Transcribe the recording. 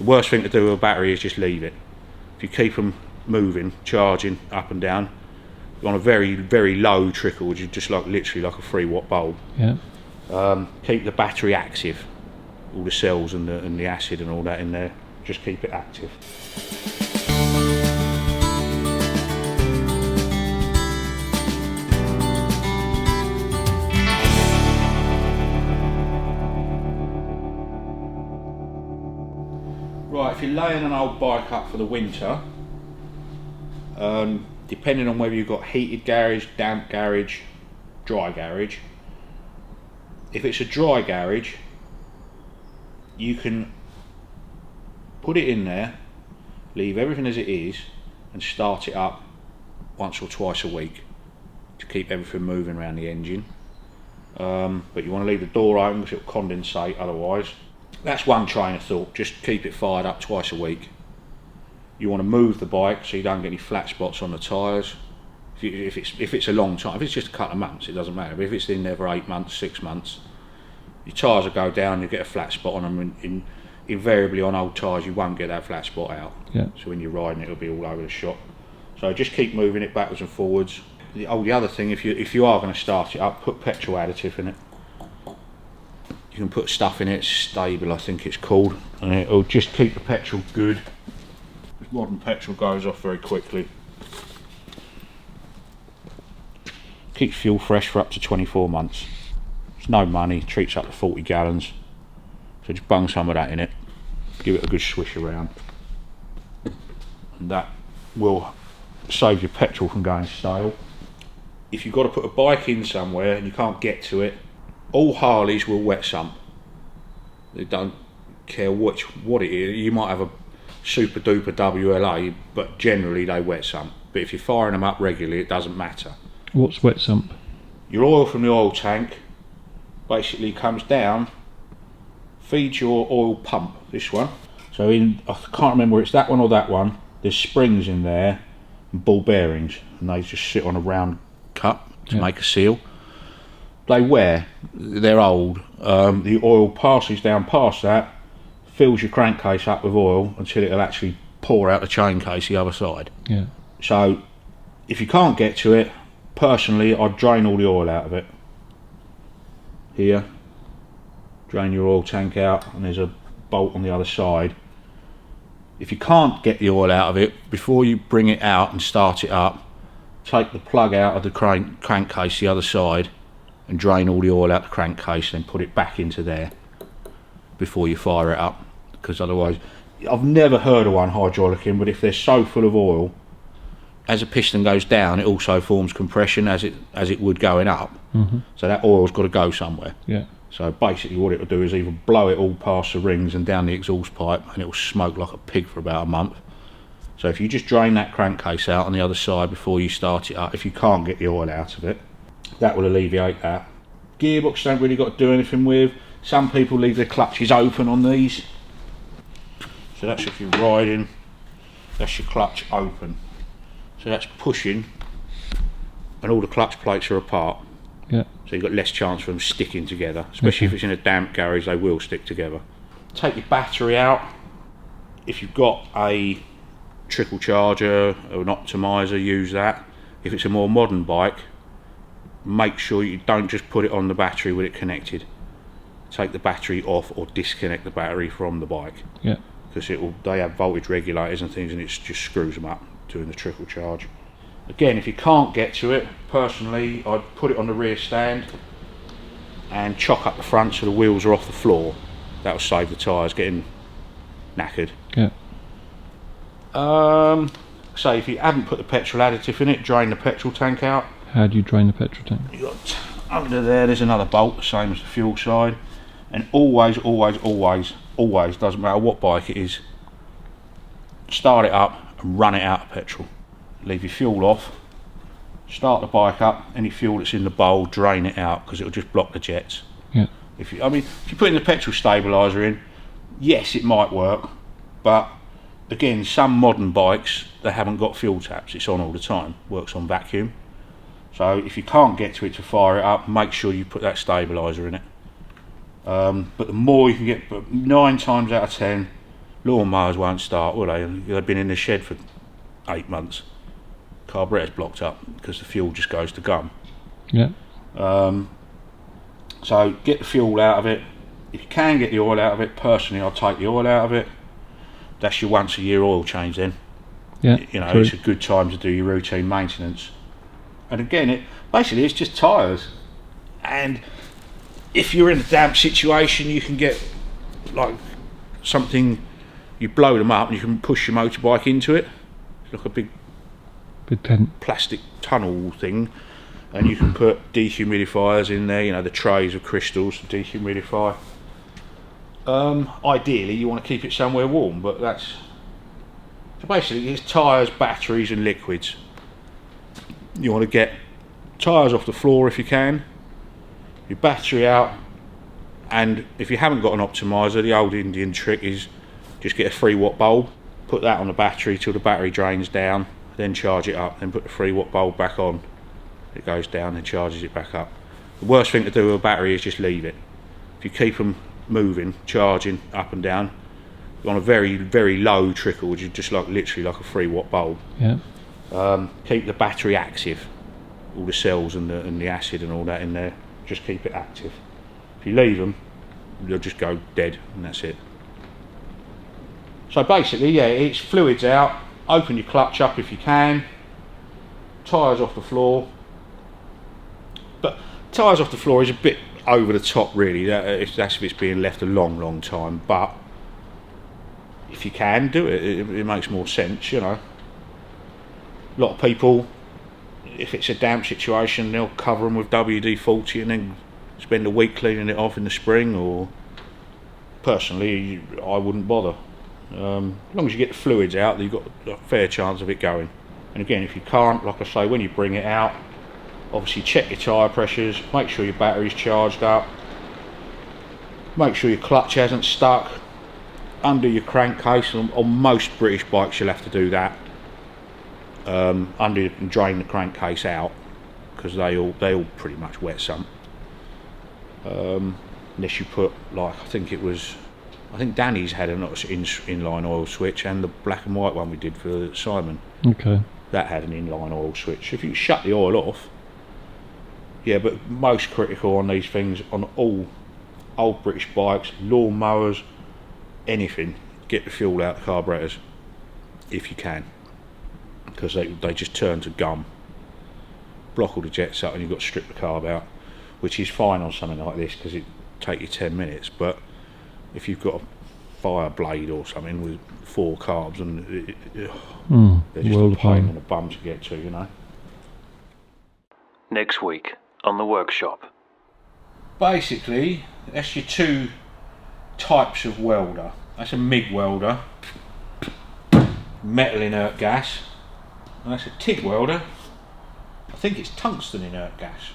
The worst thing to do with a battery is just leave it. If you keep them moving, charging up and down, on a very, very low trickle, which is just like literally like a 3-watt bulb. Yeah. Keep the battery active, all the cells and the acid and all that in there. Just keep it active. Right, if you're laying an old bike up for the winter, depending on whether you've got heated garage, damp garage, dry garage, if it's a dry garage, you can put it in there, leave everything as it is, and start it up once or twice a week to keep everything moving around the engine. But you want to leave the door open because it'll condensate otherwise. That's one train of thought, just keep it fired up twice a week. You want to move the bike so you don't get any flat spots on the tyres. If it's a long time, if it's just a couple of months, it doesn't matter. But if it's in there for 8 months, 6 months, your tyres will go down, you get a flat spot on them. Invariably on old tyres you won't get that flat spot out. Yeah. So when you're riding it'll be all over the shop. So just keep moving it backwards and forwards. The other thing, if you are going to start it up, put petrol additive in it. You can put stuff in it, stable I think it's called, and it'll just keep the petrol good. Modern petrol goes off very quickly. Keeps fuel fresh for up to 24 months. It's no money, treats up to 40 gallons. So just bung some of that in it, give it a good swish around, and that will save your petrol from going stale. If you've got to put a bike in somewhere and you can't get to it, all Harleys will wet sump. They don't care what it is. You might have a super duper WLA, but generally they wet sump. But if you're firing them up regularly, it doesn't matter. What's wet sump? Your oil from the oil tank basically comes down, feeds your oil pump, this one. So I can't remember whether it's that one or that one, there's springs in there and ball bearings, and they just sit on a round cup to make a seal. They wear, they're old, the oil passes down past that, fills your crankcase up with oil until it'll actually pour out the chain case the other side. Yeah. So if you can't get to it, personally I'd drain all the oil out of it. Here, drain your oil tank out, and there's a bolt on the other side. If you can't get the oil out of it, before you bring it out and start it up, take the plug out of the crankcase the other side and drain all the oil out the crankcase, then put it back into there before you fire it up, because otherwise, I've never heard of one hydraulicing, but if they're so full of oil, as a piston goes down, it also forms compression as it would going up. So that oil's got to go somewhere. Yeah. So basically what it'll do is either blow it all past the rings and down the exhaust pipe, and it'll smoke like a pig for about a month. So if you just drain that crankcase out on the other side before you start it up, if you can't get the oil out of it, that will alleviate that. Gearbox don't really got to do anything with. Some people leave their clutches open on these. So that's if you're riding, that's your clutch open. So that's pushing, and all the clutch plates are apart. Yeah. So you've got less chance for them sticking together, especially if it's in a damp garage, they will stick together. Take your battery out. If you've got a trickle charger or an optimizer, use that. If it's a more modern bike, make sure you don't just put it on the battery with it connected. Take the battery off or disconnect the battery from the bike. Yeah. Because they have voltage regulators and things, and it just screws them up doing the trickle charge. Again, if you can't get to it, personally I'd put it on the rear stand and chock up the front so the wheels are off the floor. That'll save the tyres getting knackered. Yeah. So if you haven't put the petrol additive in it, drain the petrol tank out. How do you drain the petrol tank? You got under there's another bolt, the same as the fuel side, and always, doesn't matter what bike it is, start it up and run it out of petrol. Leave your fuel off, start the bike up, any fuel that's in the bowl, drain it out, because it'll just block the jets. Yeah. If you're putting the petrol stabiliser in, yes, it might work, but again, some modern bikes, they haven't got fuel taps, it's on all the time, works on vacuum. So if you can't get to it to fire it up, make sure you put that stabiliser in it. But the more you can get, but 9 times out of 10, Lawnmowers won't start, will they? They've been in the shed for 8 months. Carburettor's blocked up because the fuel just goes to gum. Yeah. So get the fuel out of it. If you can get the oil out of it, personally I'll take the oil out of it. That's your once a year oil change then. Yeah. You know, true. it's a good time to do your routine maintenance. And again, basically it's just tyres. And if you're in a damp situation, you can get like something, you blow them up and you can push your motorbike into it. It's like a big tent. plastic tunnel thing, and you can put dehumidifiers in there, you know, the trays of crystals to dehumidify. Ideally you want to keep it somewhere warm, but that's, so basically it's tyres, batteries and liquids. You want to get tyres off the floor if you can, your battery out, and if you haven't got an optimizer, the old Indian trick is just get a 3 watt bulb, put that on the battery till the battery drains down, then charge it up, then put the 3 watt bulb back on, it goes down and charges it back up. The worst thing to do with a battery is just leave it. If you keep them moving, charging up and down on a very, very low trickle, which is just like literally like a 3 watt bulb, Yeah. keep the battery active, all the cells and the acid and all that in there, just keep it active. If you leave them, they'll just go dead, and that's it. So basically, yeah, it's fluids out, open your clutch up if you can, tyres off the floor. But tyres off the floor is a bit over the top really, that's if it's being left a long time, but if you can do it, it makes more sense, you know. A lot of people, if it's a damp situation, they'll cover them with WD-40 and then spend a week cleaning it off in the spring, or personally I wouldn't bother. As long as you get the fluids out, you've got a fair chance of it going. And again, if you can't, like I say, when you bring it out, obviously check your tyre pressures, make sure your battery's charged up, make sure your clutch hasn't stuck, undo your crankcase. On most British bikes you'll have to do that, undo and drain the crankcase out, because they all pretty much wet sump, unless you put, like, I think Danny's had an inline oil switch, and the black and white one we did for Simon, Okay. that had an inline oil switch. If you shut the oil off, yeah, but most critical on these things, on all old British bikes, lawn mowers, anything, get the fuel out of carburetors if you can, because they just turn to gum, block all the jets up, and you've got to strip the carb out, which is fine on something like this because it take you 10 minutes, but if you've got a fire blade or something with 4 carbs, and they're just a pain in the bum to get to, you know. Next week on the workshop. Basically, that's your 2 types of welder. That's a MIG welder, metal inert gas, and that's a TIG welder. I think it's tungsten inert gas.